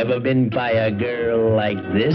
ever been by a girl like this?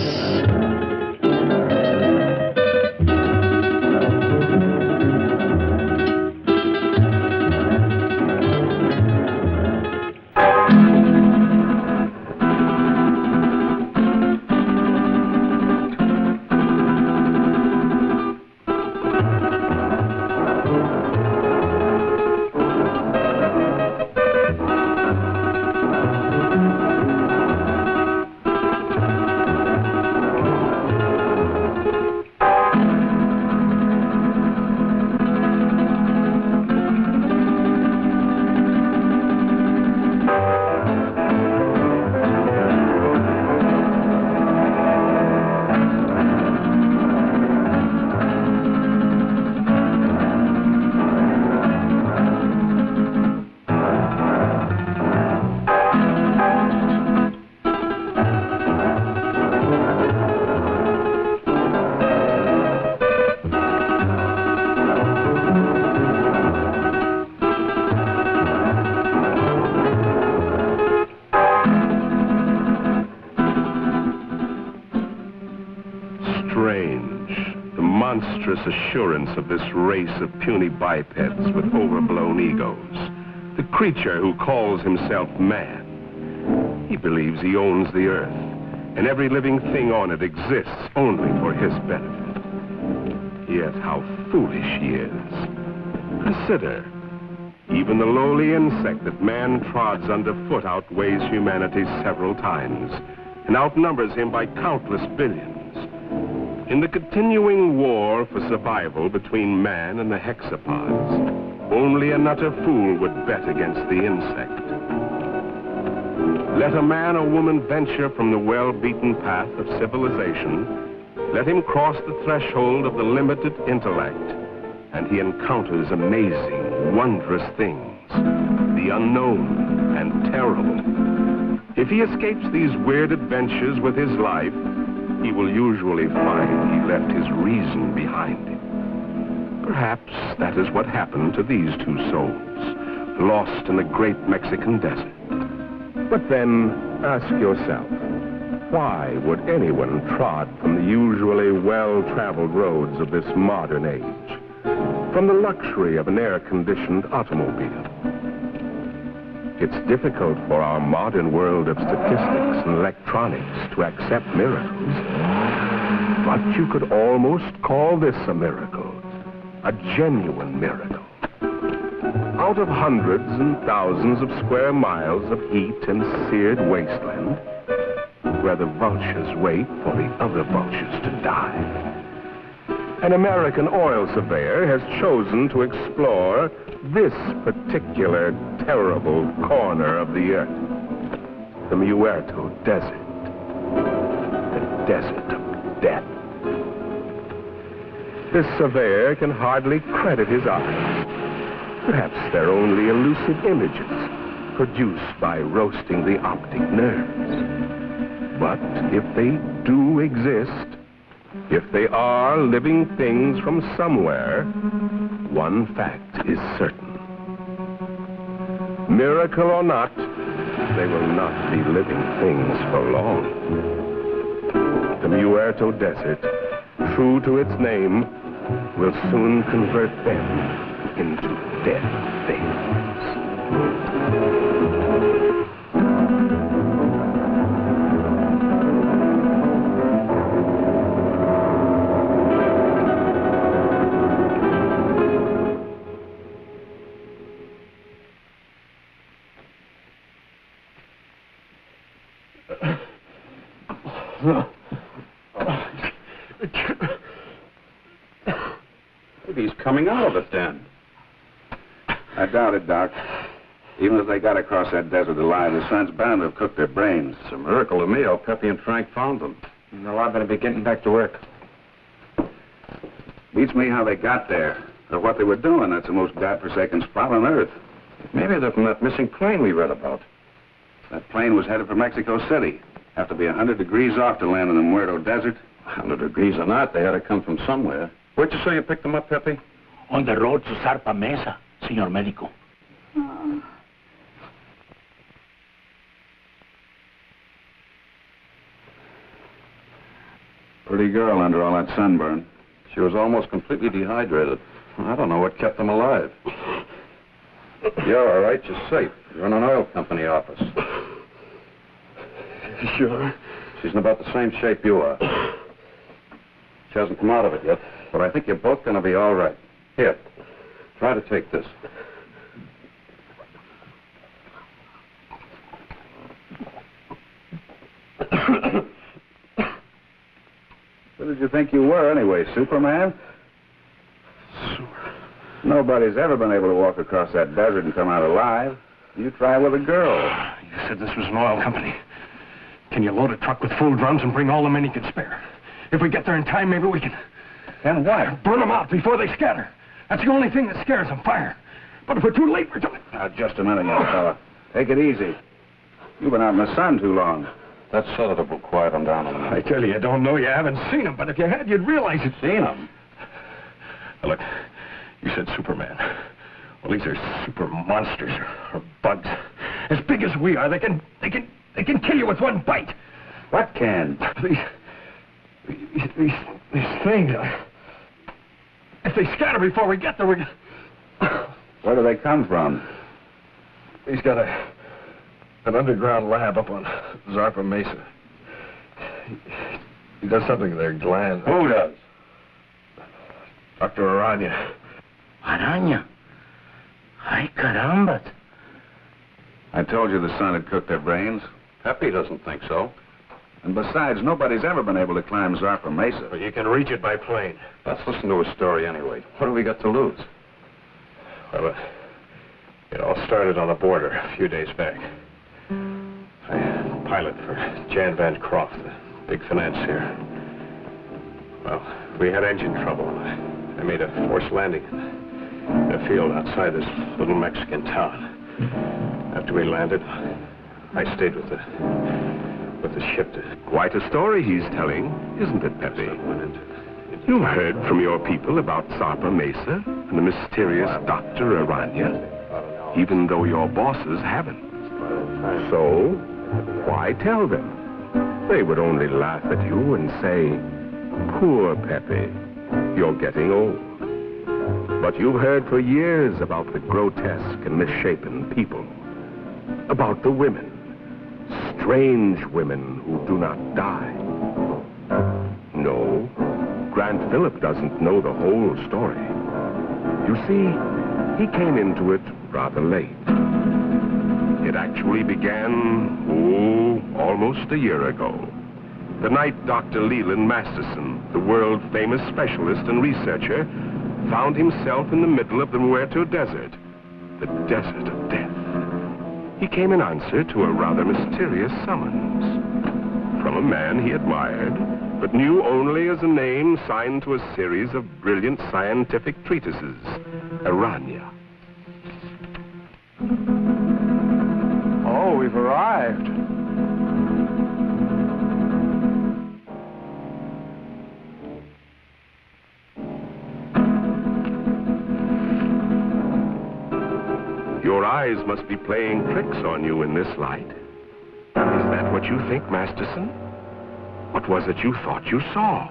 Assurance of this race of puny bipeds with overblown egos. The creature who calls himself man. He believes he owns the earth, and every living thing on it exists only for his benefit. Yet how foolish he is. Consider, even the lowly insect that man trods underfoot outweighs humanity several times, and outnumbers him by countless billions. In the continuing war for survival between man and the hexapods, only an utter fool would bet against the insect. Let a man or woman venture from the well-beaten path of civilization, let him cross the threshold of the limited intellect, and he encounters amazing, wondrous things, the unknown and terrible. If he escapes these weird adventures with his life, he will usually find he left his reason behind him. Perhaps that is what happened to these two souls, lost in the great Mexican desert. But then, ask yourself, why would anyone trod from the usually well-traveled roads of this modern age, from the luxury of an air-conditioned automobile? It's difficult for our modern world of statistics and electronics to accept miracles. But you could almost call this a miracle, a genuine miracle. Out of hundreds and thousands of square miles of heat and seared wasteland, where the vultures wait for the other vultures to die, an American oil surveyor has chosen to explore this particular terrible corner of the earth, the Muerto Desert, the desert of death. This surveyor can hardly credit his eyes. Perhaps they're only elusive images produced by roasting the optic nerves. But if they do exist, if they are living things from somewhere, one fact is certain. Miracle or not, they will not be living things for long. The Muerto Desert, true to its name, will soon convert them into dead things. He's coming out of it, then. I doubt it, Doc. Even if they got across that desert alive, the sun's bound to have cooked their brains. It's a miracle to me how Pepe and Frank found them. No, I better be getting back to work. Beats me how they got there, or what they were doing. That's the most godforsaken spot on Earth. Maybe they're from that missing plane we read about. That plane was headed for Mexico City. Have to be 100 degrees off to land in the Muerto Desert. 100 degrees or not, they had to come from somewhere. Where'd you say you picked them up, Pepe? On the road to Zarpa Mesa, Señor Médico. Pretty girl under all that sunburn. She was almost completely dehydrated. I don't know what kept them alive. You're all right. You're safe. You're in an oil company office. Sure? She's in about the same shape you are. She hasn't come out of it yet, but I think you're both going to be all right. Here, try to take this. Who did you think you were, anyway, Superman? Nobody's ever been able to walk across that desert and come out alive. You try with a girl. You said this was an oil company. Can you load a truck with full drums and bring all the men you can spare? If we get there in time, maybe we can... And what? Burn them out before they scatter. That's the only thing that scares them, fire. But if we're too late, we're too... Now, just a minute, young fella. Take it easy. You've been out in the sun too long. That sedative will quiet them down a minute. I tell you, I don't know you haven't seen them, but if you had, you'd realize it. Seen them? Now, look, you said Superman. Well, these are super monsters or bugs. As big as we are, they can kill you with one bite. What can? These things, if they scatter before we get there, we're... Where do they come from? He's got an underground lab up on Zarpa Mesa. He does something to their glands. Who does? Dr. Arana. Arana? Ay, caramba. I told you the sun had cooked their brains. Pepe doesn't think so. And besides, nobody's ever been able to climb Zarpa Mesa. But you can reach it by plane. Let's listen to his story anyway. What have we got to lose? Well, it all started on the border a few days back. I pilot for Jan Van Croft, the big financier. Well, we had engine trouble. I made a forced landing in a field outside this little Mexican town. After we landed, I stayed with the ship to... Quite a story he's telling, isn't it, Pepe? You've heard from your people about Zarpa Mesa and the mysterious Dr. Arana, even though your bosses haven't. So, why tell them? They would only laugh at you and say, poor Pepe, you're getting old. But you've heard for years about the grotesque and misshapen people, about the women, strange women who do not die. No, Grant Phillip doesn't know the whole story. You see, he came into it rather late. It actually began, almost a year ago. The night Dr. Leland Masterson, the world-famous specialist and researcher, found himself in the middle of the Muerto Desert, the desert of death. He came in answer to a rather mysterious summons from a man he admired, but knew only as a name signed to a series of brilliant scientific treatises, Arana. Oh, we've arrived. Your eyes must be playing tricks on you in this light. Is that what you think, Masterson? What was it you thought you saw?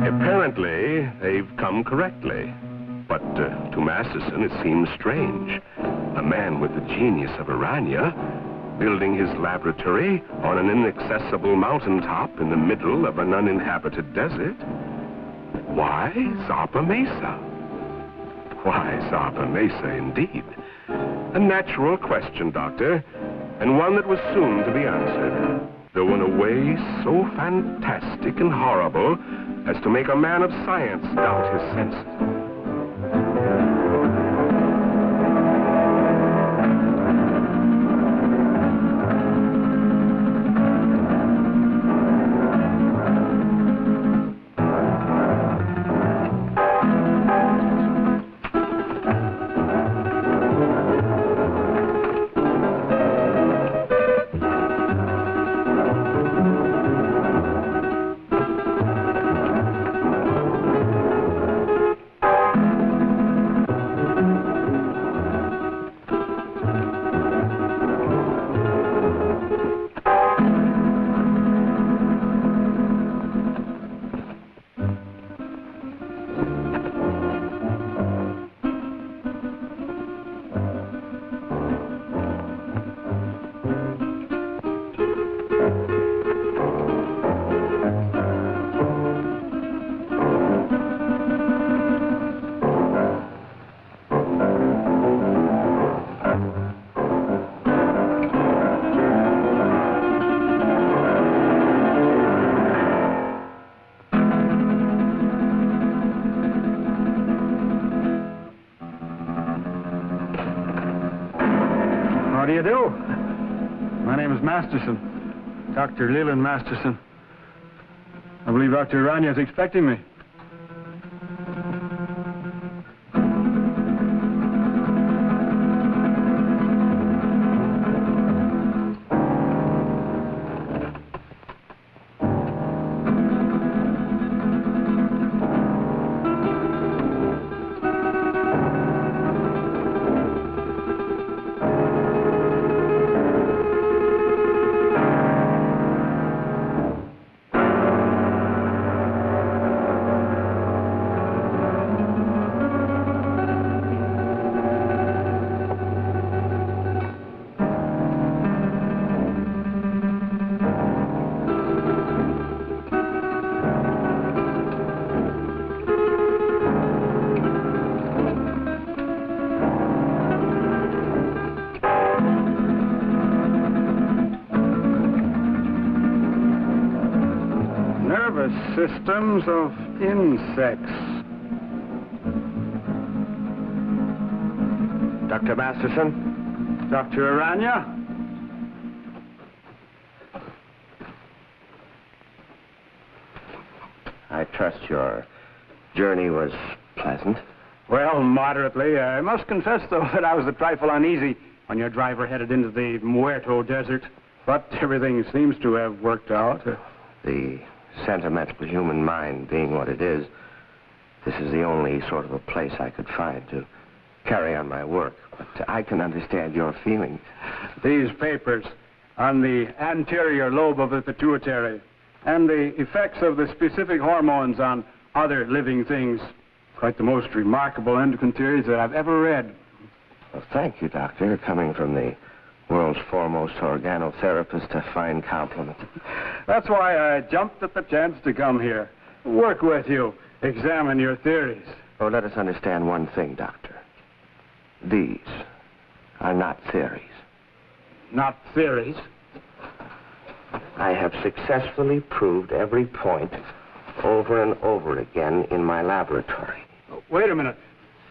Apparently, they've come correctly. But to Masterson, it seems strange. A man with the genius of Arana building his laboratory on an inaccessible mountaintop in the middle of an uninhabited desert. Why Zarpa Mesa? Why Zarpa Mesa, indeed? A natural question, Doctor, and one that was soon to be answered, though in a way so fantastic and horrible as to make a man of science doubt his senses. name is Masterson. Dr. Leland Masterson. I believe Dr. Arana is expecting me. Systems of insects. Dr. Masterson? Dr. Arana? I trust your journey was pleasant. Well, moderately. I must confess, though, that I was a trifle uneasy when your driver headed into the Muerto Desert. But everything seems to have worked out. The sentimental human mind being what it is, this is the only sort of a place I could find to carry on my work. But I can understand your feelings. These papers on the anterior lobe of the pituitary and the effects of the specific hormones on other living things. Quite the most remarkable endocrine theories that I've ever read. Well, thank you, Doctor. Coming from the world's foremost organotherapist, a fine compliment. That's why I jumped at the chance to come here. Work with you. Examine your theories. Oh, let us understand one thing, Doctor. These are not theories. Not theories? I have successfully proved every point over and over again in my laboratory. Wait a minute.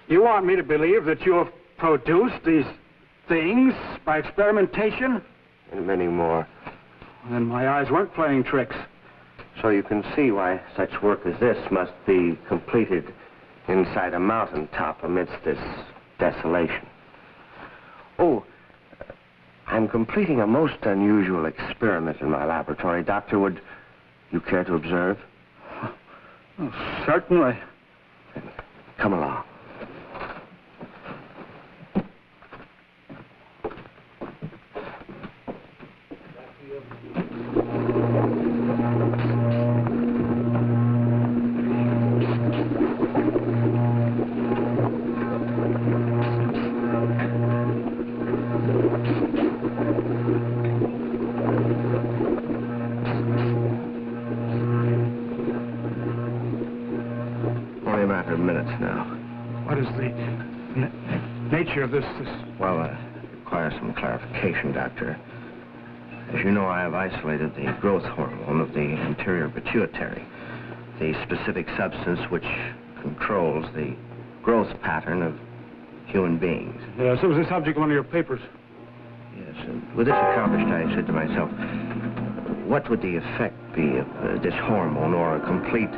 You want me to believe that you have produced these things by experimentation? And many more. Then my eyes weren't playing tricks. So you can see why such work as this must be completed inside a mountaintop amidst this desolation. Oh, I'm completing a most unusual experiment in my laboratory. Doctor, would you care to observe? Oh, certainly. Then come along. Of this. Well, it requires some clarification, Doctor. As you know, I have isolated the growth hormone of the anterior pituitary, the specific substance which controls the growth pattern of human beings. Yes, it was the subject of one of your papers. Yes, and with this accomplished, I said to myself, what would the effect be of this hormone or a complete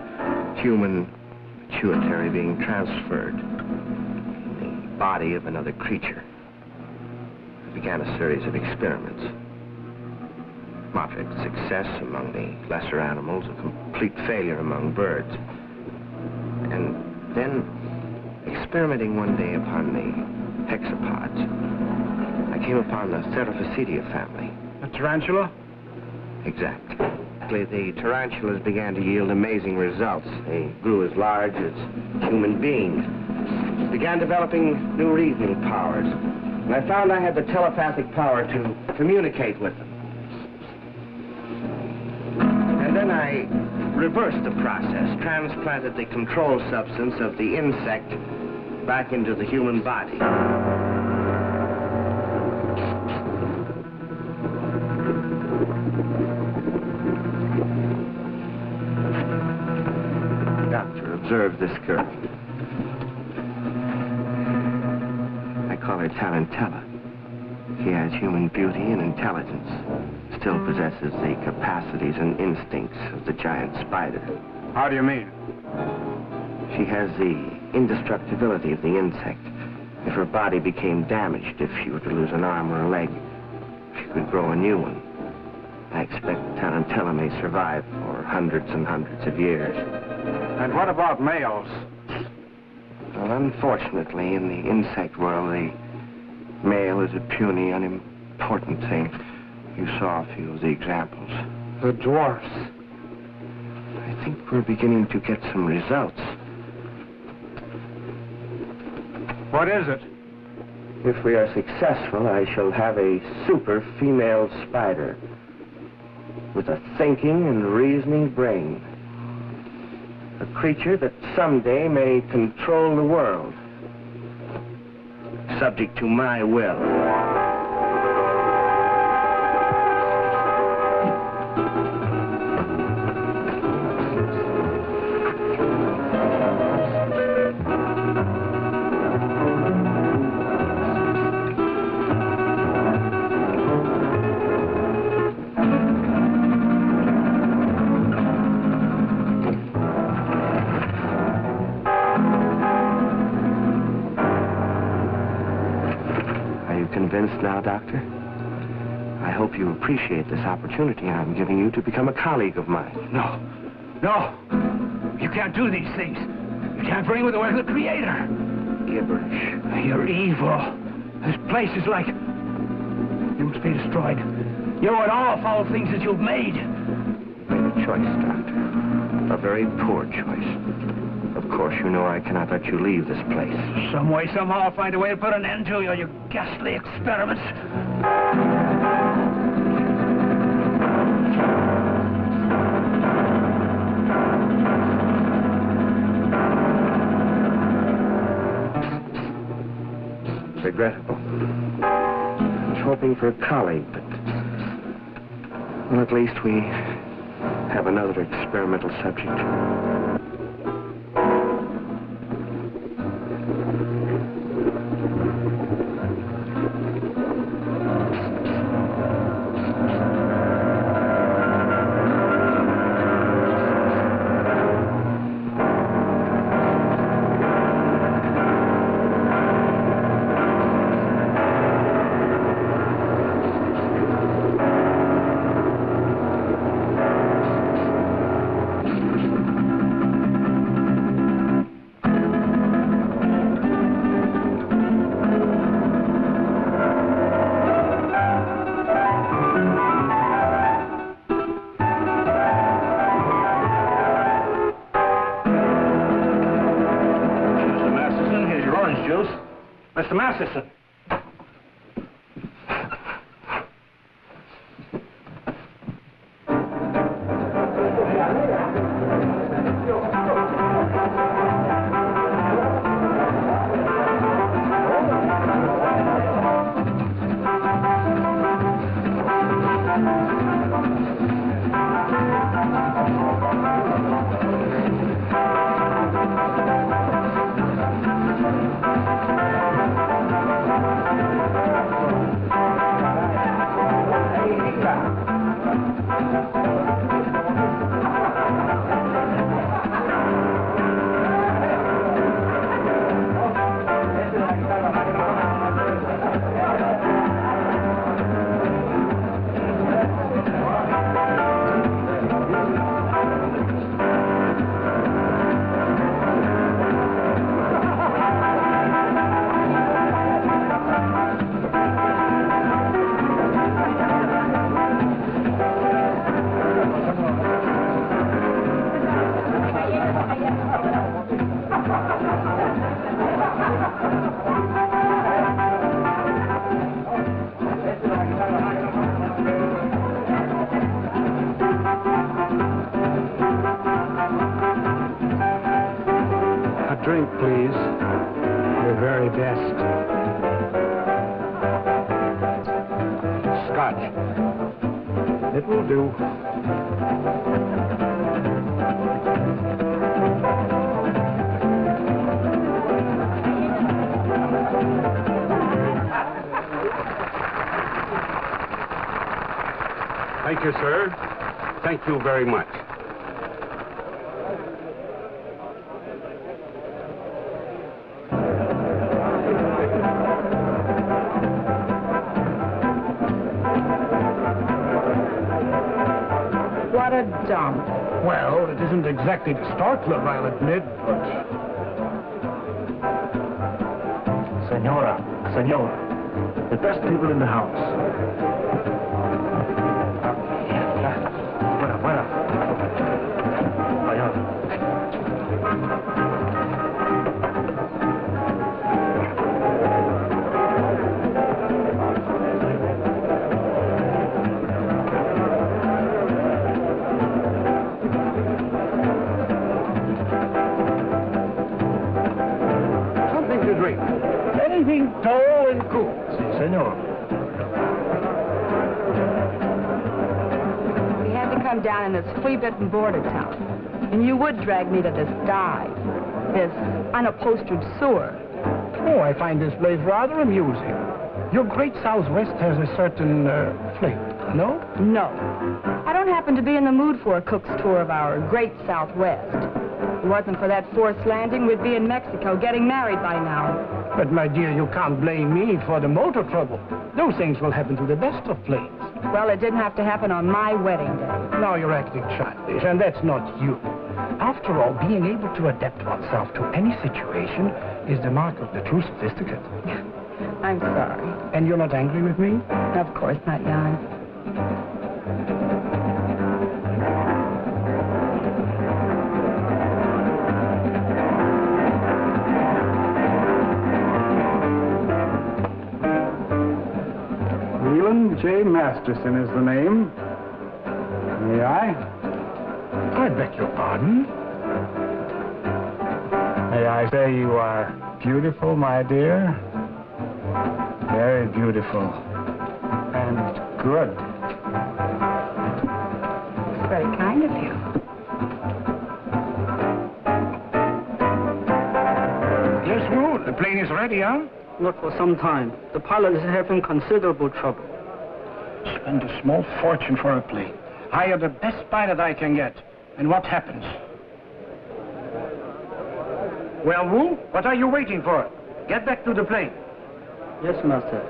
human pituitary being transferred body of another creature? I began a series of experiments. Moderate success among the lesser animals, a complete failure among birds. And then, experimenting one day upon the hexapods, I came upon the Theraphocetia family. A tarantula? Exactly. The tarantulas began to yield amazing results. They grew as large as human beings. Began developing new reasoning powers. And I found I had the telepathic power to communicate with them. And then I reversed the process, transplanted the control substance of the insect back into the human body. Doctor, observe this girl. I call her Tarantella. She has human beauty and intelligence. still possesses the capacities and instincts of the giant spider. How do you mean? She has the indestructibility of the insect. If her body became damaged, if she were to lose an arm or a leg, she could grow a new one. I expect Tarantella may survive for hundreds and hundreds of years. And what about males? Well, unfortunately, in the insect world, the male is a puny, unimportant thing. You saw a few of the examples. The dwarfs. I think we're beginning to get some results. What is it? If we are successful, I shall have a super female spider with a thinking and reasoning brain. A creature that someday may control the world, subject to my will. Convinced now, Doctor? I hope you appreciate this opportunity I'm giving you to become a colleague of mine. No. No. You can't do these things. You can't bring with the work of the Creator. Gibberish. You're evil. This place is like... You must be destroyed. You and all foul things that you've made. You made a choice, Doctor. A very poor choice. Of course, you know I cannot let you leave this place. Some way, somehow, I'll find a way to put an end to your ghastly experiments. Regrettable. I was hoping for a colleague, but... Well, at least we have another experimental subject. Mr. Masterson. Drink, please. Your very best. Scotch. It will do. Thank you, sir. Thank you very much. What a dump. Well, it isn't exactly the Star Club, I'll admit, but... Senora, the best people in the house. Fuera. Something to drink. Anything tall and cool. Si, senor. We had to come down in this flea-bitten border town. And you would drag me to this dive, this unupholstered sewer. Oh, I find this place rather amusing. Your great Southwest has a certain flavor, no? No. I don't happen to be in the mood for a cook's tour of our great Southwest. If it wasn't for that forced landing, we'd be in Mexico getting married by now. But, my dear, you can't blame me for the motor trouble. Those things will happen to the best of planes. Well, it didn't have to happen on my wedding day. Now you're acting childish, and that's not you. After all, being able to adapt oneself to any situation is the mark of the true sophisticate. I'm sorry. And you're not angry with me? Of course not, Jan. Leland J. Masterson is the name. May I? I beg your pardon? May I say you are beautiful, my dear? Very beautiful. And good. It's very kind of you. Yes, Wu, the plane is ready, huh? Not for some time. The pilot is having considerable trouble. Spend a small fortune for a plane. Hire the best pilot I can get. And what happens? Well, Wu, what are you waiting for? Get back to the plane. Yes, master.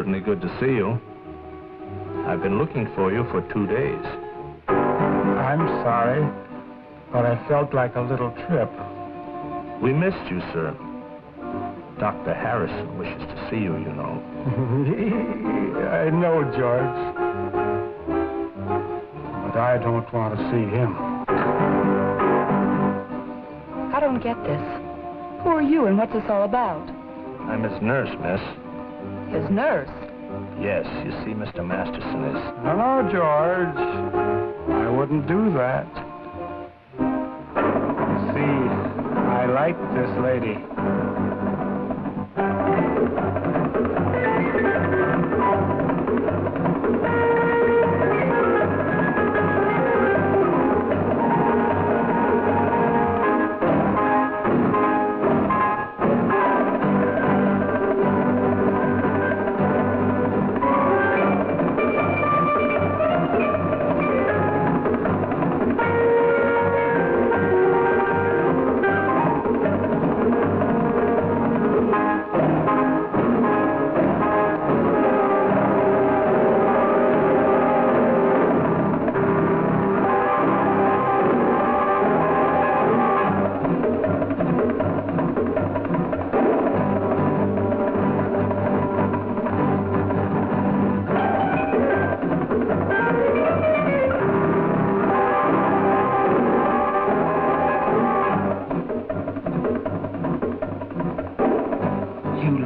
certainly good to see you. I've been looking for you for 2 days. I'm sorry, but I felt like a little trip. We missed you, sir. Dr. Harrison wishes to see you, you know. I know, George. But I don't want to see him. I don't get this. Who are you and what's this all about? I'm his nurse, miss. His nurse? Yes, you see, Mr. Masterson is... No, George. I wouldn't do that. You see, I like this lady.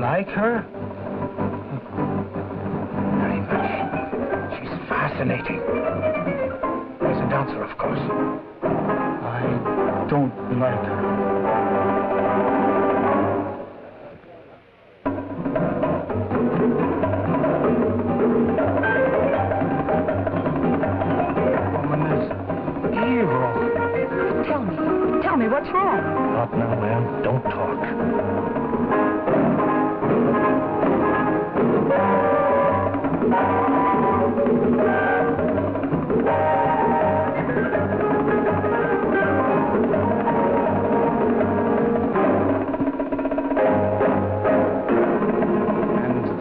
Like her? Very much. She's fascinating. As a dancer, of course. I don't like her. The woman is evil. Tell me, what's wrong? Not now, ma'am. Don't talk.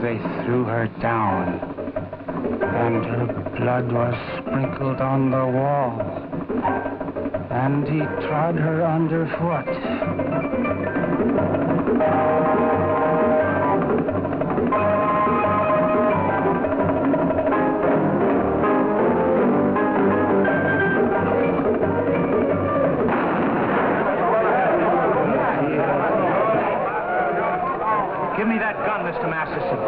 They threw her down, and her blood was sprinkled on the wall, and he trod her underfoot. Give me that gun, Mr. Masterson.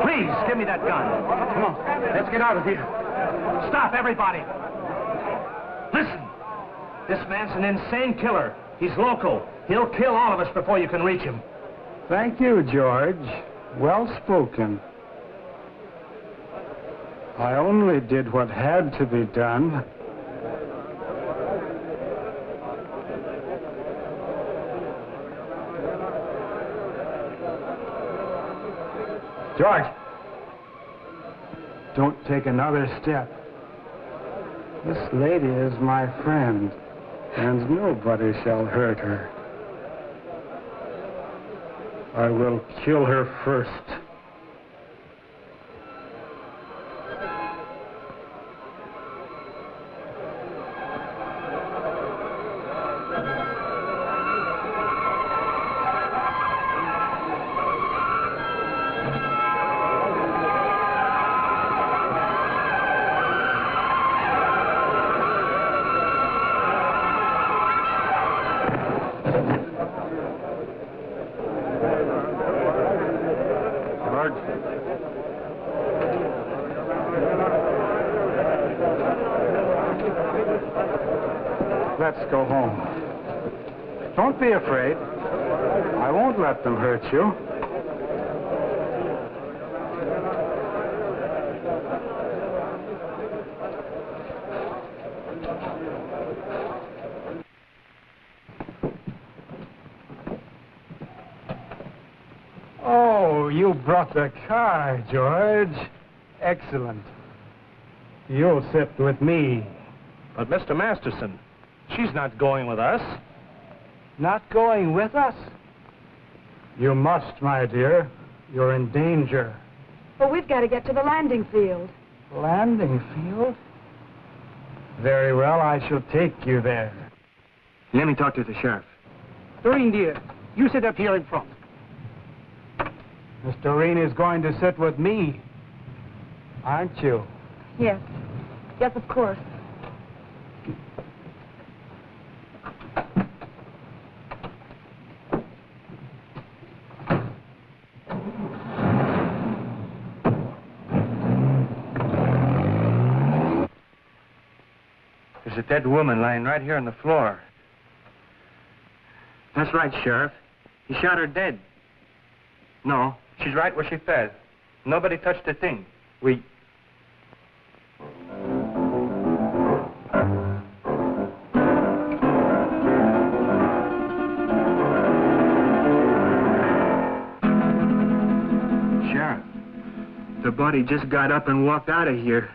Please, give me that gun. Come on, let's get out of here. Stop, everybody. Listen. This man's an insane killer. He's local. He'll kill all of us before you can reach him. Thank you, George. Well spoken. I only did what had to be done. George, don't take another step. This lady is my friend, and nobody shall hurt her. I will kill her first. Let's go home. Don't be afraid. I won't let them hurt you. Oh, you brought the car, George. Excellent. You'll sit with me. But, Mr. Masterson, she's not going with us. Not going with us? You must, my dear. You're in danger. But we've got to get to the landing field. Landing field? Very well, I shall take you there. Let me talk to the sheriff. Doreen, dear, you sit up here in front. Miss Doreen is going to sit with me, aren't you? Yes. Yes, of course. There's a dead woman lying right here on the floor. That's right, Sheriff. He shot her dead. No, she's right where she fell. Nobody touched a thing. We... Sheriff, the body just got up and walked out of here.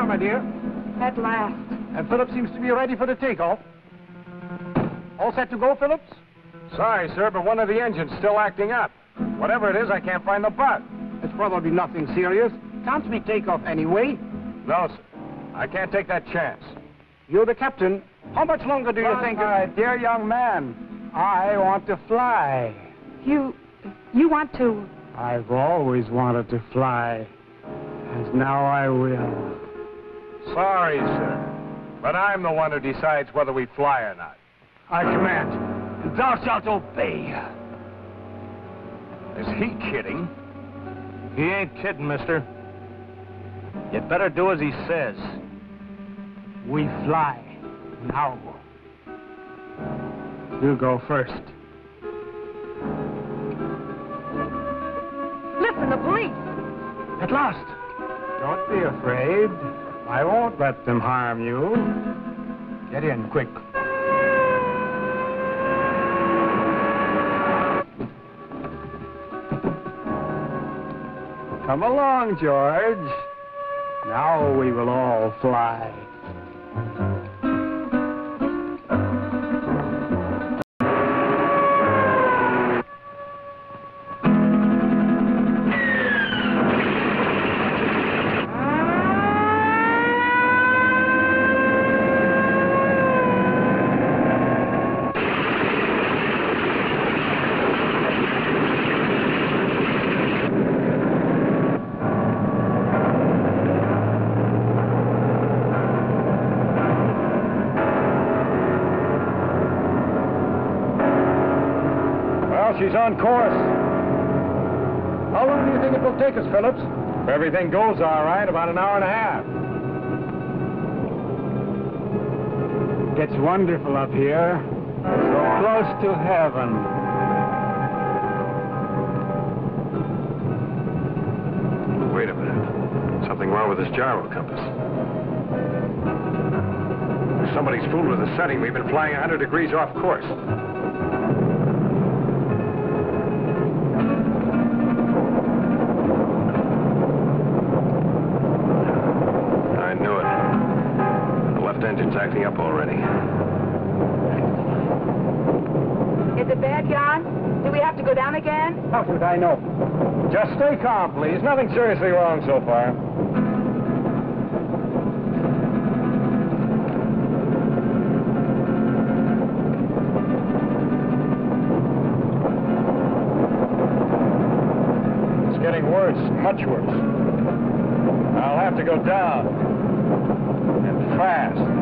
My dear. At last. And Phillips seems to be ready for the takeoff. All set to go, Phillips? Sorry, sir, but one of the engines still acting up. Whatever it is, I can't find the part. It's probably nothing serious. Can't we take off anyway? No, sir. I can't take that chance. You're the captain. How much longer do you think... My dear young man, I want to fly. You want to... I've always wanted to fly. And now I will. Sorry, sir, but I'm the one who decides whether we fly or not. I command, and thou shalt obey. Is he kidding? He ain't kidding, mister. You'd better do as he says. We fly. Now. You go first. Listen, the police! At last! Don't be afraid. I won't let them harm you. Get in, quick. Come along, George. Now we will all fly. She's on course. How long do you think it will take us, Phillips? If everything goes all right, about an hour and a half. It's wonderful up here. So close to heaven. Wait a minute. Something wrong with this gyro compass. Somebody's fooled with the setting. We've been flying 100 degrees off course. Engine's acting up already. Is it bad, Jan? Do we have to go down again? How should I know? Just stay calm, please. Nothing seriously wrong so far. It's getting worse, much worse. I'll have to go down. And fast.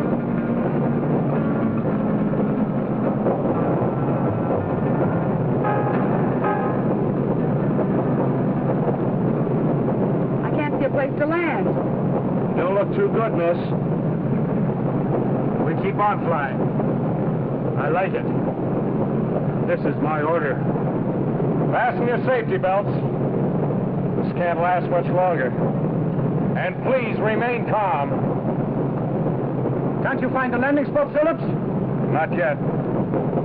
Place to land. Don't look too good, miss. We keep on flying. I like it. This is my order. Fasten your safety belts. This can't last much longer. And please remain calm. Can't you find a landing spot, Phillips? Not yet.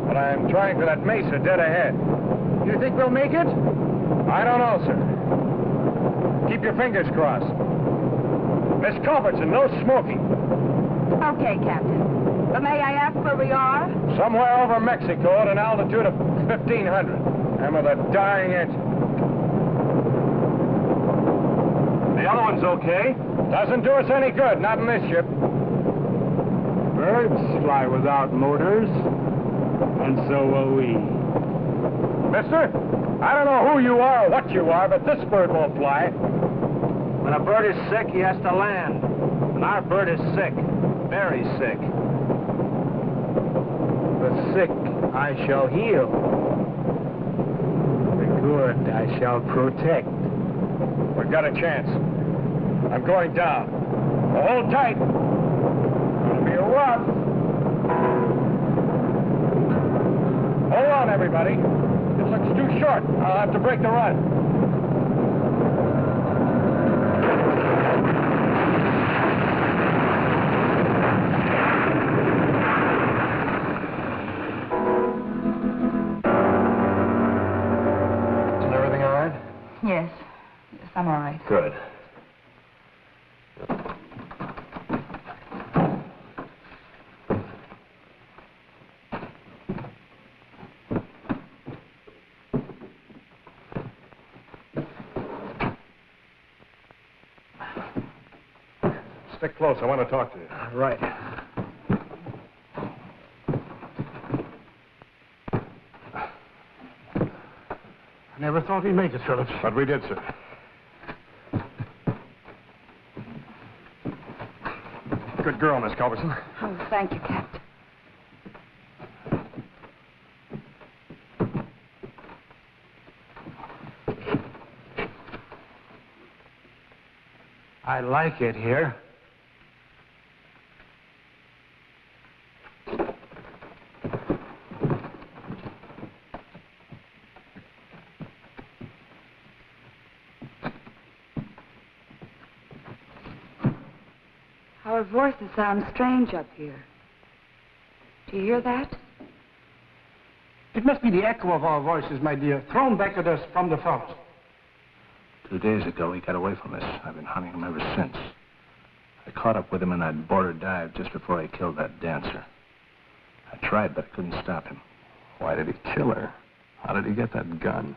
But I'm trying for that mesa dead ahead. You think we'll make it? I don't know, sir. Keep your fingers crossed. Miss Culbertson, no smoking. Okay, Captain. But may I ask where we are? Somewhere over Mexico at an altitude of 1,500. And with a dying engine. The other one's okay. Doesn't do us any good, not in this ship. Birds fly without motors, and so will we. Mister, I don't know who you are or what you are, but this bird won't fly. When a bird is sick, he has to land. And our bird is sick. Very sick. The sick I shall heal. The good I shall protect. We've got a chance. I'm going down. Hold tight. It'll be a run. Hold on, everybody. It looks too short. I'll have to break the run. Isn't everything all right? Yes. Yes, I'm all right. Good. Stick close. I want to talk to you. Right. I never thought we'd make it, Phillips. But we did, sir. Good girl, Miss Culbertson. Oh, thank you, Captain. I like it here. Our voices sound strange up here. Do you hear that? It must be the echo of our voices, my dear, thrown back at us from the forest. 2 days ago, he got away from us. I've been hunting him ever since. I caught up with him in that border dive just before I killed that dancer. I tried, but I couldn't stop him. Why did he kill her? How did he get that gun?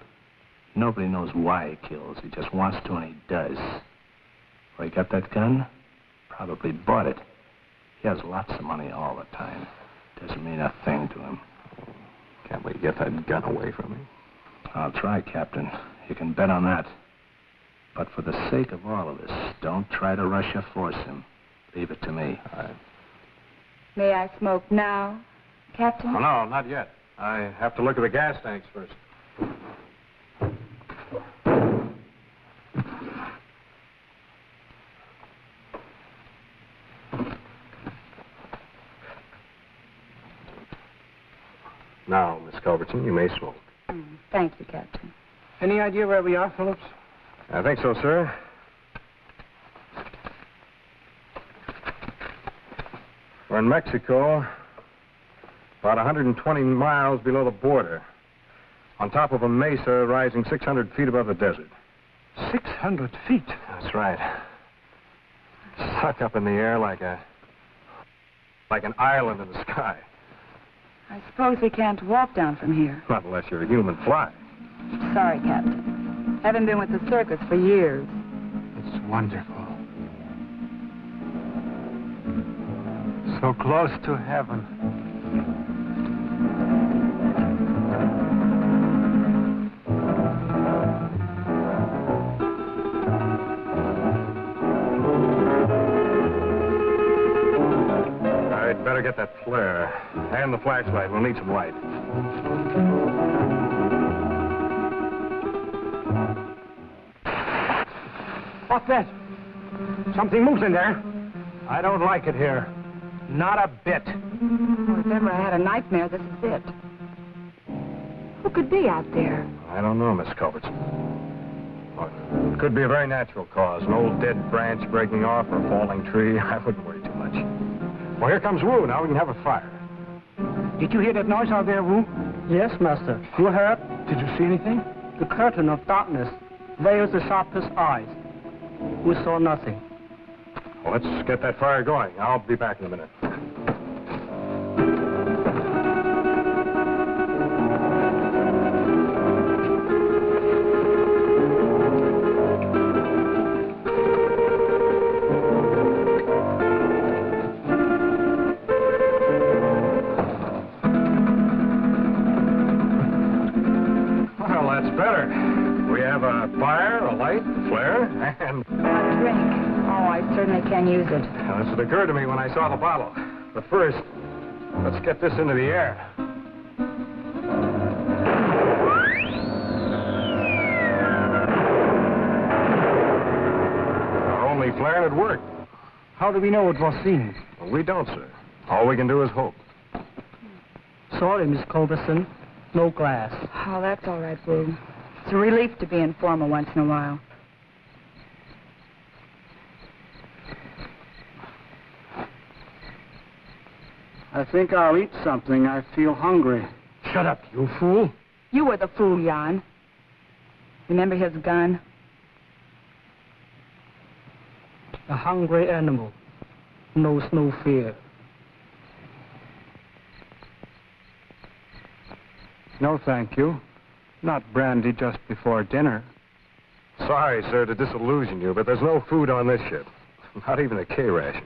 Nobody knows why he kills. He just wants to, and he does. Where he got that gun? Probably bought it. He has lots of money all the time. Doesn't mean a thing to him. Can't we get that gun away from him? I'll try, Captain. You can bet on that. But for the sake of all of us, don't try to rush or force him. Leave it to me. May I smoke now, Captain? Oh, no, not yet. I have to look at the gas tanks first. Now, Miss Culbertson, you may smoke. Thank you, Captain. Any idea where we are, Phillips? I think so, sir. We're in Mexico, about 120 miles below the border, on top of a mesa rising 600 feet above the desert. 600 feet. That's right. Stuck up in the air like an island in the sky. I suppose we can't walk down from here. Not unless you're a human fly. Sorry, Captain. Haven't been with the circus for years. It's wonderful. So close to heaven. I'd better get that flare. And the flashlight. We'll need some light. What's that? Something moves in there. I don't like it here. Not a bit. Well, if ever I had a nightmare, this is it. Who could be out there? I don't know, Miss Culbertson. Look, it could be a very natural cause. An old dead branch breaking off or a falling tree. I wouldn't worry too much. Well, here comes Wu. Now we can have a fire. Did you hear that noise out there, Wu? Yes, Master. You heard? Did you see anything? The curtain of darkness veils the sharpest eyes. We saw nothing. Well, let's get that fire going. I'll be back in a minute. Well, that's better. We have a fire, a light, a flare, and... A drink. Oh, I certainly can use it. Well, that's what occurred to me when I saw the bottle. But first, let's get this into the air. Our only flare and it worked. How do we know it was seen? Well, we don't, sir. All we can do is hope. Sorry, Miss Culberson. No glass. Oh, that's all right, Boo. It's a relief to be informal once in a while. I think I'll eat something. I feel hungry. Shut up, you fool. You were the fool, Jan. Remember his gun? A hungry animal knows no fear. No, thank you. Not brandy just before dinner. Sorry, sir, to disillusion you, but there's no food on this ship. Not even a K ration.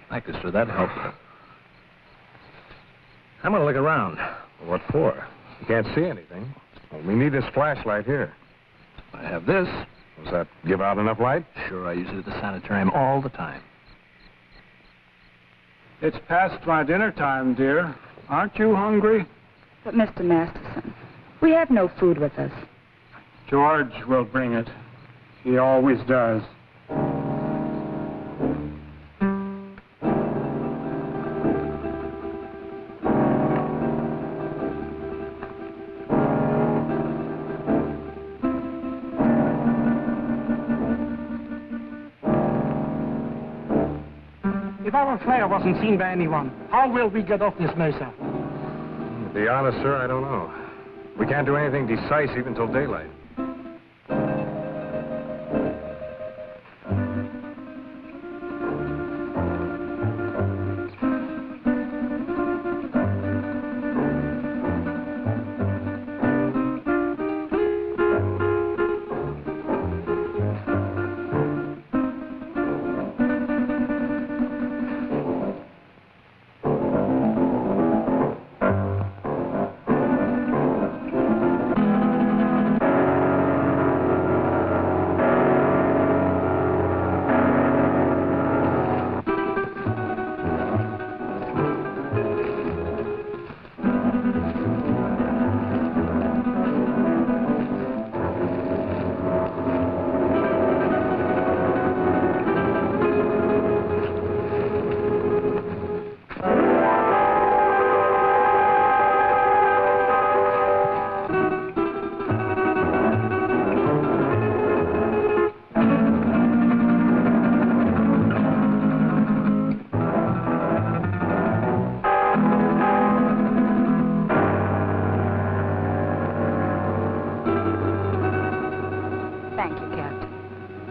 Thank you, sir. That helped. I'm going to look around. What for? You can't see anything. Well, we need this flashlight here. I have this. Does that give out enough light? Sure, I use it at the sanitarium all the time. It's past my dinner time, dear. Aren't you hungry? But, Mr. Masterson, we have no food with us. George will bring it. He always does. If our flare wasn't seen by anyone, how will we get off this mesa? To be honest, sir, I don't know. We can't do anything decisive until daylight.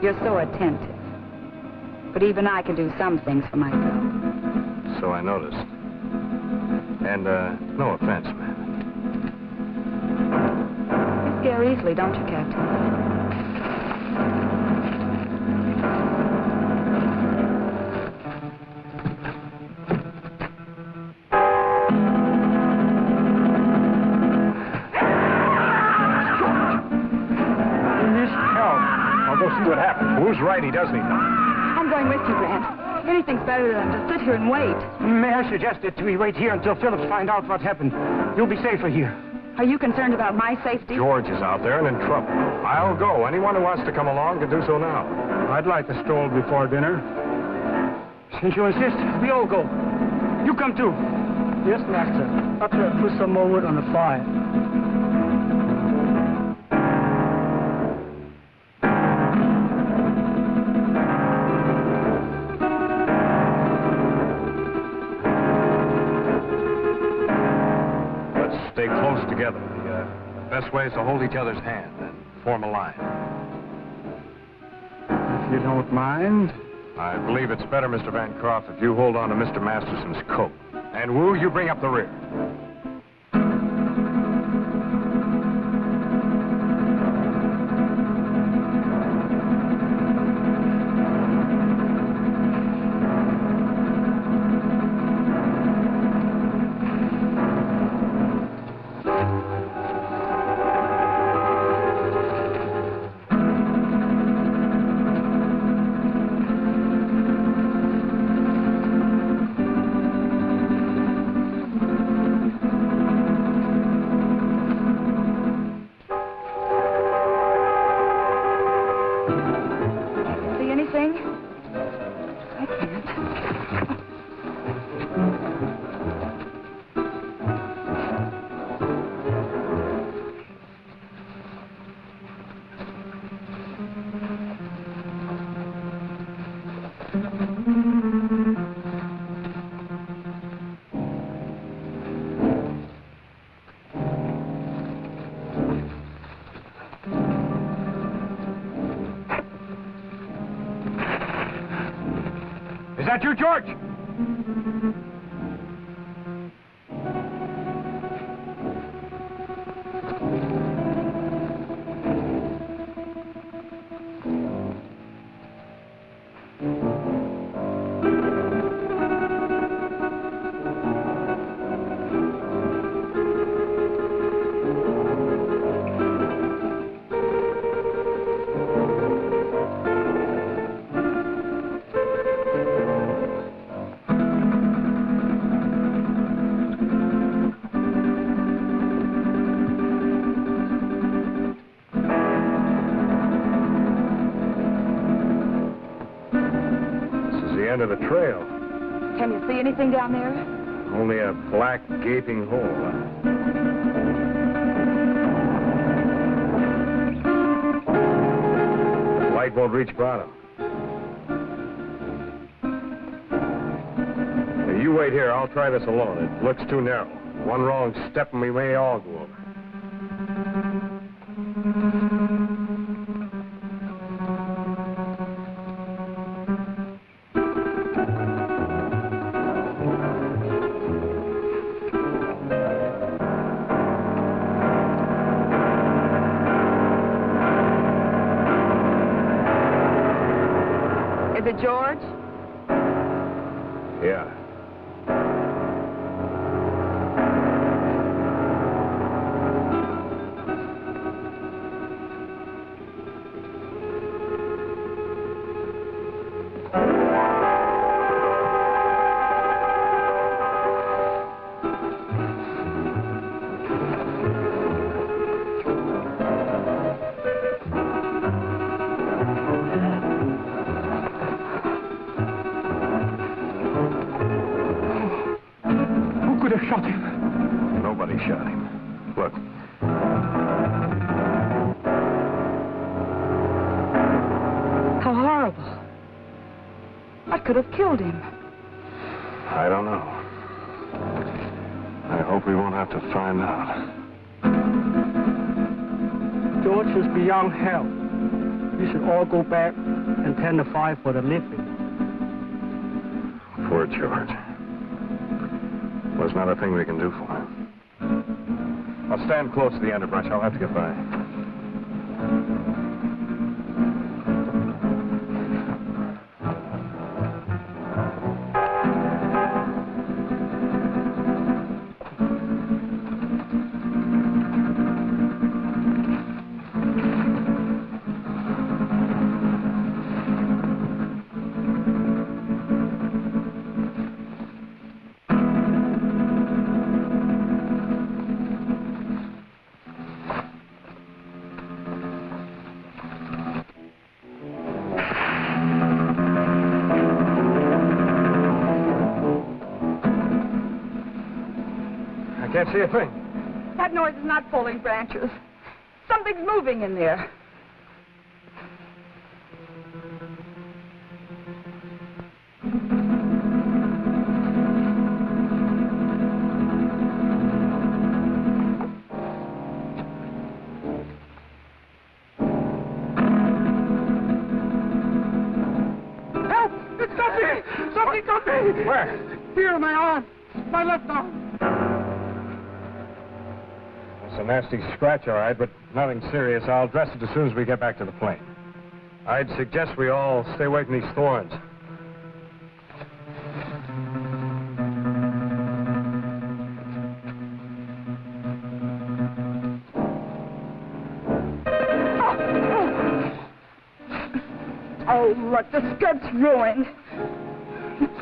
You're so attentive. But even I can do some things for myself. So I noticed. And, no offense, ma'am. You scare easily, don't you, Captain? See what happens. Who's right? He doesn't even know. I'm going with you, Grant. Anything's better than to sit here and wait. May I suggest that we wait here until Phillips finds out what happened? You'll be safer here. Are you concerned about my safety? George is out there and in trouble. I'll go. Anyone who wants to come along can do so now. I'd like a stroll before dinner. Since you insist, we all go. You come too. Yes, Master. Butler, put some more wood on the fire. close together. The best way is to hold each other's hand and form a line. If you don't mind. I believe it's better, Mr. Bancroft, if you hold on to Mr. Masterson's coat. And Wu, you bring up the rear. Is that you, George? End of the trail. Can you see anything down there? Only a black, gaping hole. Light won't reach bottom. Now, you wait here. I'll try this alone. It looks too narrow. One wrong step and we may all go over. Is it George? Yeah. Shot him. Nobody shot him. Look. How horrible. What could have killed him? I don't know. I hope we won't have to find out. George is beyond help. We should all go back and tend the fire for the living. Poor George. There's not a thing we can do for him. I'll stand close to the underbrush. I'll have to get by. Can't see a thing. That noise is not falling branches. Something's moving in there. me! Where? Here in my arm. My left arm. It's a nasty scratch, all right, but nothing serious. I'll dress it as soon as we get back to the plane. I'd suggest we all stay away from these thorns. Oh, look, the skirt's ruined.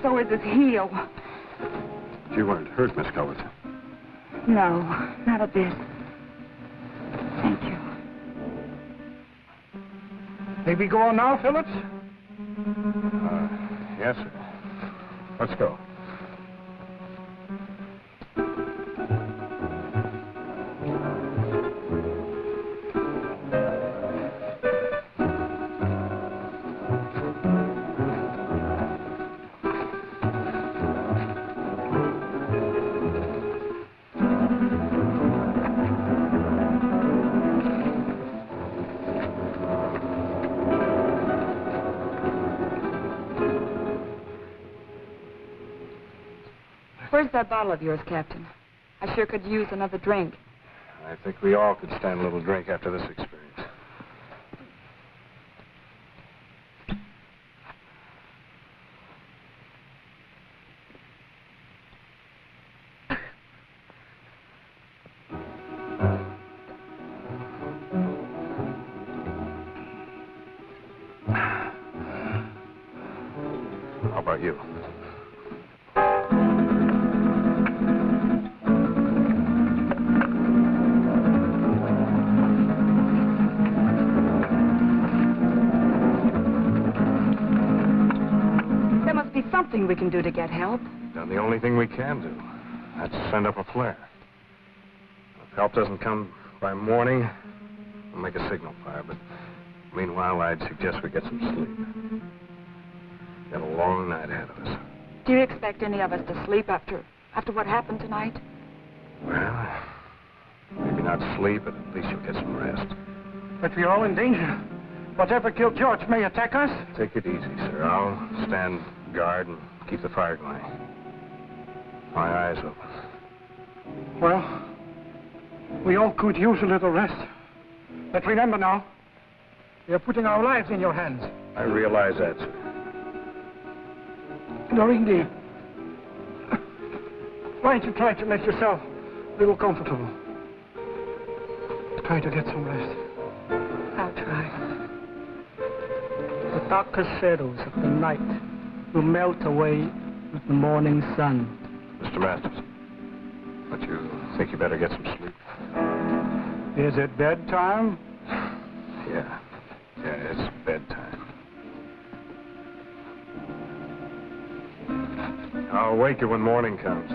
So is his heel. You weren't hurt, Miss Cullis. No, not a bit. Thank you. May we go on now, Phillips? Yes, sir. Let's go. Where's that bottle of yours, Captain? I sure could use another drink. I think we all could stand a little drink after this experience. How about you? Something we can do to get help. Done the only thing we can do. That's send up a flare. If help doesn't come by morning, we'll make a signal fire. But meanwhile, I'd suggest we get some sleep. Got a long night ahead of us. Do you expect any of us to sleep after what happened tonight? Well, maybe not sleep, but at least you'll get some rest. But we're all in danger. Whatever killed George may attack us. Take it easy, sir. I'll stand guard and keep the fire going. My eyes open. Well, we all could use a little rest. But remember now, we are putting our lives in your hands. I realize that, sir. Doreen, why don't you try to make yourself a little comfortable? Try to get some rest. I'll try. The darkest shadows of the night will melt away with the morning sun. Mr. Masters, don't you think you better get some sleep? Is it bedtime? Yeah, it's bedtime. I'll wake you when morning comes.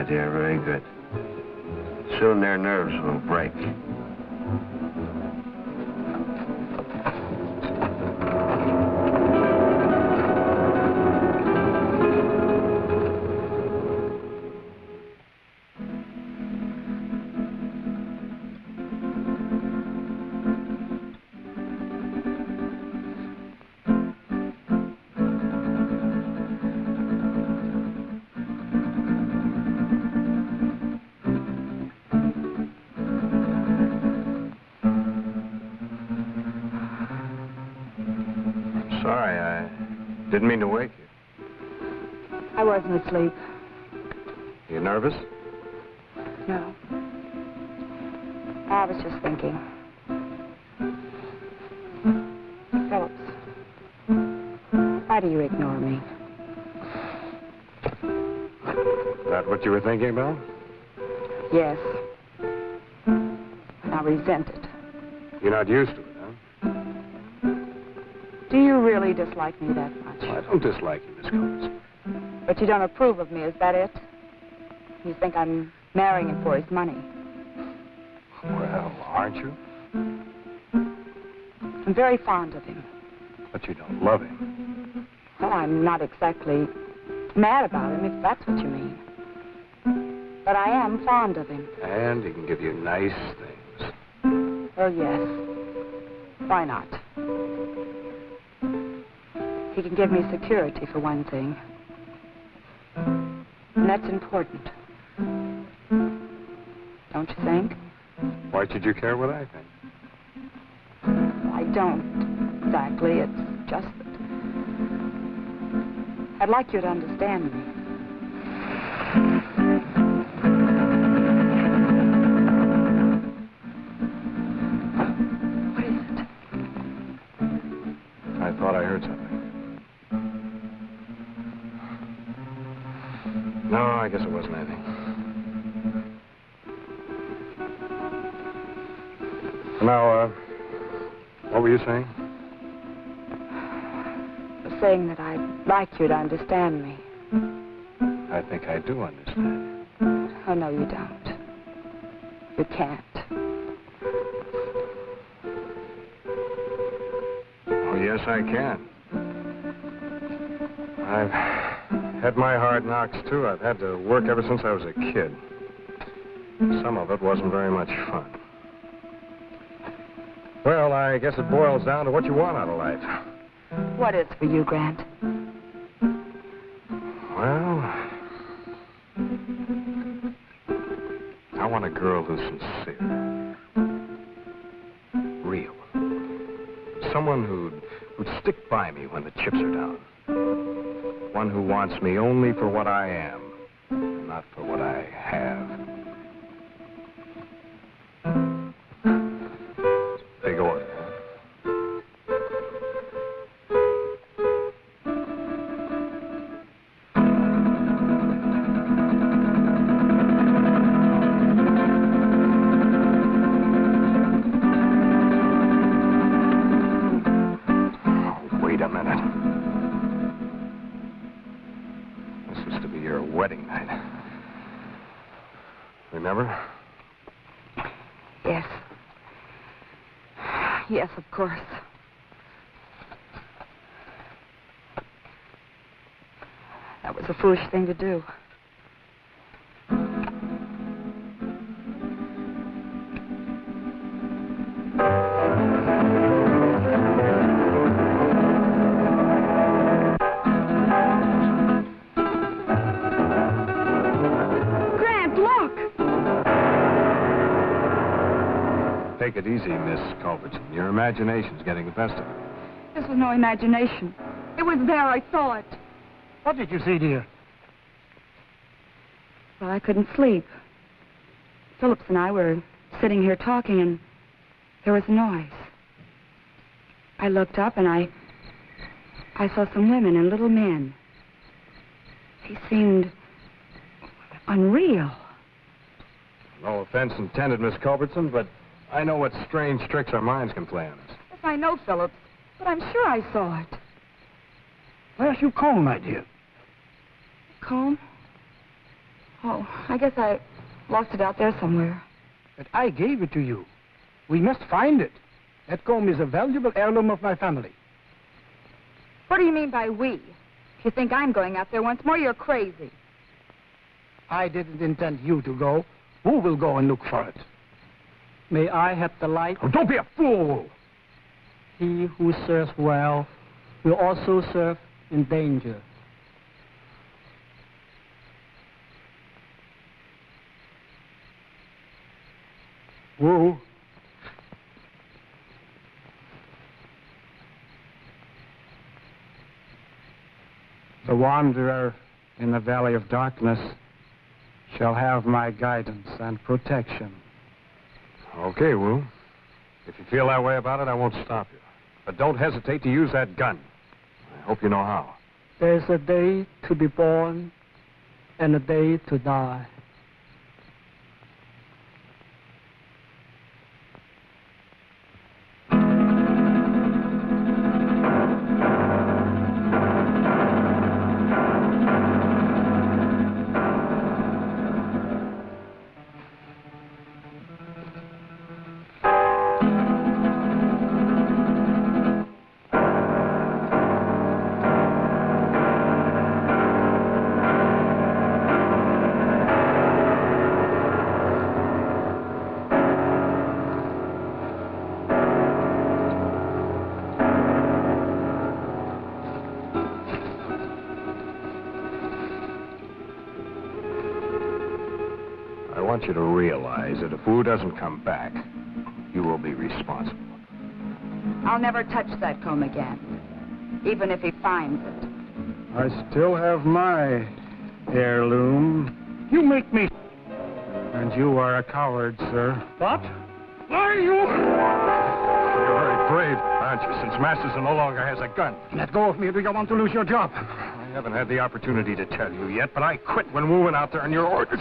Dear, very good. Soon their nerves will break. Sorry, I didn't mean to wake you. I wasn't asleep. You nervous? No. I was just thinking. Phillips, why do you ignore me? Is that what you were thinking about? Yes. And I resent it. You're not used to it, huh? really dislike me that much? I don't dislike you, Miss Culbertson. But you don't approve of me, is that it? You think I'm marrying him for his money? Well, aren't you? I'm very fond of him. But you don't love him. Well, I'm not exactly mad about him, if that's what you mean. But I am fond of him. And he can give you nice things. Oh, yes. Why not? He can give me security, for one thing. And that's important. Don't you think? Why should you care what I think? I don't exactly. It's just that I'd like you to understand me. What is it? I thought I heard something. No, I guess it wasn't anything. Now, what were you saying? I was saying that I'd like you to understand me. I think I do understand. Oh, no, you don't. You can't. Oh, yes, I can. I've had my hard knocks, too. I've had to work ever since I was a kid. Some of it wasn't very much fun. Well, I guess it boils down to what you want out of life. What is for you, Grant? Well, I want a girl who's sincere. Real. Someone who'd stick by me when the chips are down. One who wants me only for what I am, not for what I have. Big order. Wait a minute. This is to be your wedding night. Remember? Yes. Yes, of course. That was a foolish thing to do. Grant, look! Take it easy, Miss Culbertson. Your imagination's getting the best of you. This was no imagination. It was there. I saw it. What did you see, dear? Well, I couldn't sleep. Phillips and I were sitting here talking, and there was a noise. I looked up, and I saw some women and little men. They seemed unreal. No offense intended, Miss Culbertson, but I know what strange tricks our minds can play on us. Yes, I know, Phillips, but I'm sure I saw it. Where's your comb, my dear? Comb? Oh, I guess I lost it out there somewhere. But I gave it to you. We must find it. That comb is a valuable heirloom of my family. What do you mean by we? If you think I'm going out there once more, you're crazy. I didn't intend you to go. Who will go and look for it? May I have the light? Oh, don't be a fool! He who serves well will also serve in danger. Whoa. The wanderer in the valley of darkness shall have my guidance and protection. Okay, Wu. If you feel that way about it, I won't stop you. But don't hesitate to use that gun. I hope you know how. There's a day to be born and a day to die. want you to realize that if Wu doesn't come back, you will be responsible. I'll never touch that comb again, even if he finds it. I still have my heirloom. You make me... And you are a coward, sir. What? Why are you... You're very brave, aren't you, since Masterson no longer has a gun? Let go of me, or do you want to lose your job? I haven't had the opportunity to tell you yet, but I quit when Wu went out there on your orders.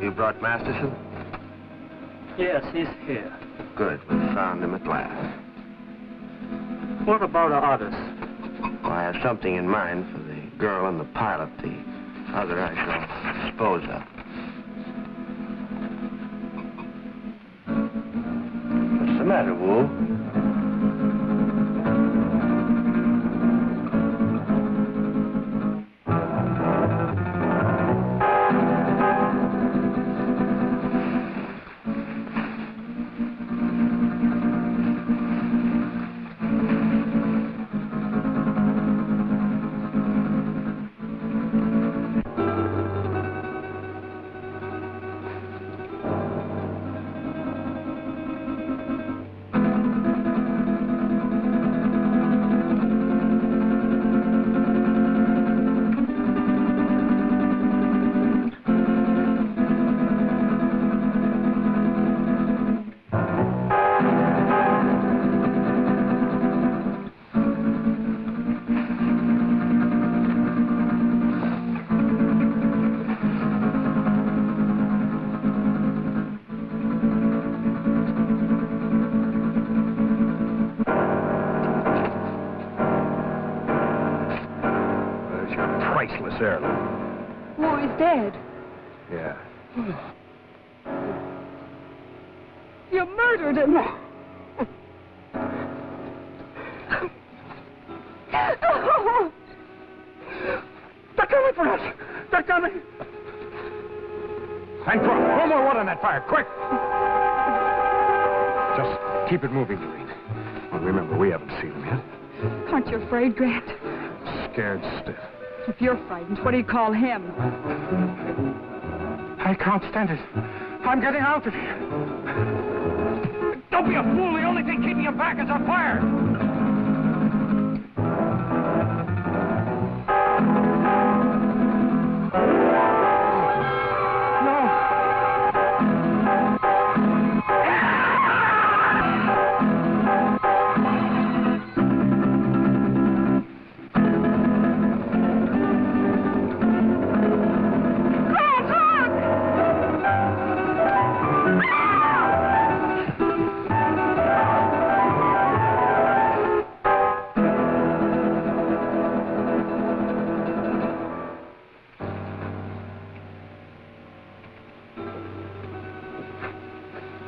You brought Masterson? Yes, he's here. Good, we found him at last. What about the others? Well, I have something in mind for the girl and the pilot. The other I shall dispose of. What's the matter, Wu? Priceless heirloom. Wu is dead. Yeah. You murdered him. They're coming for us! They're coming! Hank, throw more wood on that fire, quick! Just keep it moving, Lorene. Well, remember, we haven't seen him yet. Aren't you afraid, Grant? Scared stiff. If you're frightened, what do you call him? I can't stand it. I'm getting out of here. Don't be a fool. The only thing keeping him back is our fire.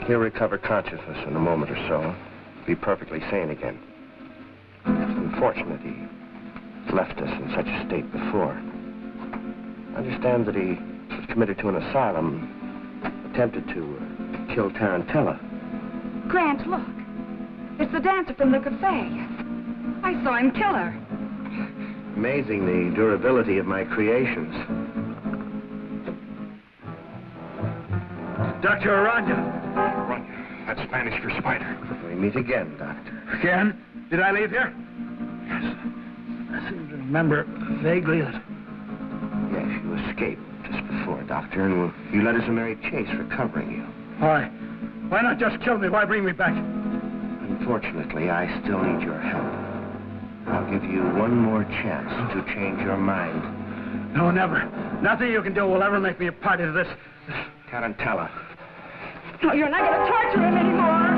He'll recover consciousness in a moment or so. Be perfectly sane again. It's unfortunate he left us in such a state before. I understand that he was committed to an asylum, attempted to kill Tarantella. Grant, look. It's the dancer from the cafe. I saw him kill her. Amazing the durability of my creations. Dr. Arana. That's Spanish for spider. We meet again, Doctor. Again? Did I leave here? Yes. I seem to remember vaguely that... Yes, you escaped just before, Doctor, and you led us a merry chase recovering you. Why? Why not just kill me? Why bring me back? Unfortunately, I still need your help. I'll give you one more chance to change your mind. No, never. Nothing you can do will ever make me a party to this. Tarantella. No, you're not going to torture him anymore.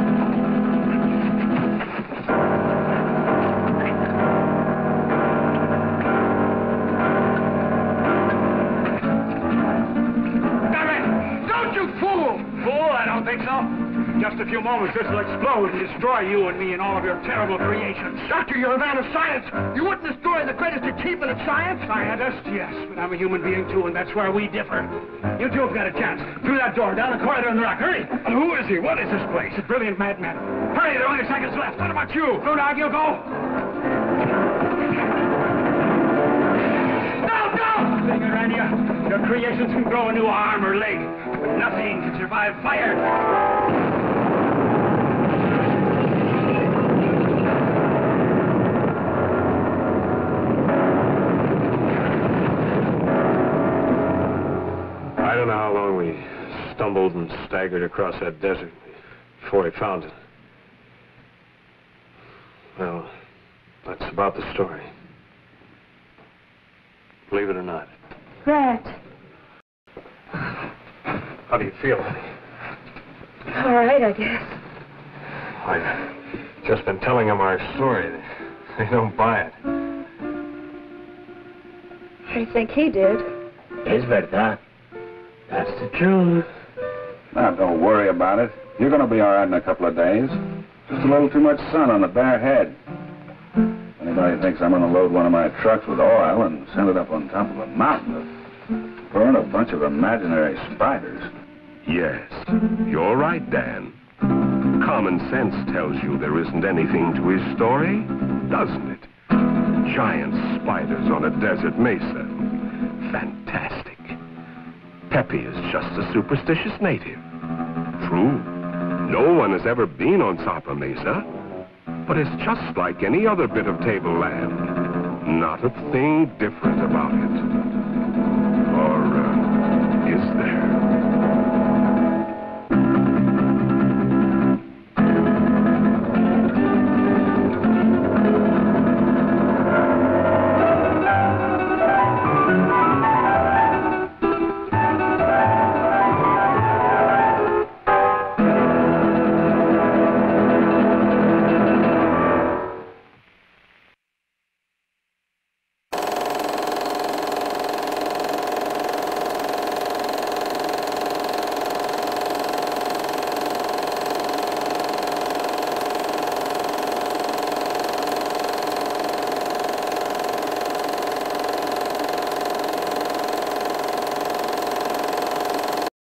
Damn it! Don't you fool! Fool? I don't think so. Just a few moments, this will explode and destroy you and me and all of your terrible creations. Doctor, you're a man of science. You wouldn't destroy the greatest achievement of science? Scientist, yes, but I'm a human being, too, and that's where we differ. You two have got a chance. Through that door, down the corridor in the rock. Hurry! Who is he? What is this place? It's a brilliant madman. Hurry, there are only seconds left. What about you? Blue Dog, you go. Thing around you. Your creations can grow a new arm or leg, but nothing can survive fire. I don't know how long we stumbled and staggered across that desert before we found it. Well, that's about the story. Believe it or not. Brett. How do you feel, honey? All right, I guess. I've just been telling them our story. They don't buy it. I think he did. Es verdad. That's the truth. Now, don't worry about it. You're going to be all right in a couple of days. Just a little too much sun on the bare head. Anybody thinks I'm going to load one of my trucks with oil and send it up on top of a mountain to burn a bunch of imaginary spiders? Yes, you're right, Dan. Common sense tells you there isn't anything to his story, doesn't it? Giant spiders on a desert mesa. Fantastic. Pepe is just a superstitious native. True, no one has ever been on Zarpa Mesa. But it's just like any other bit of tableland. Not a thing different about it.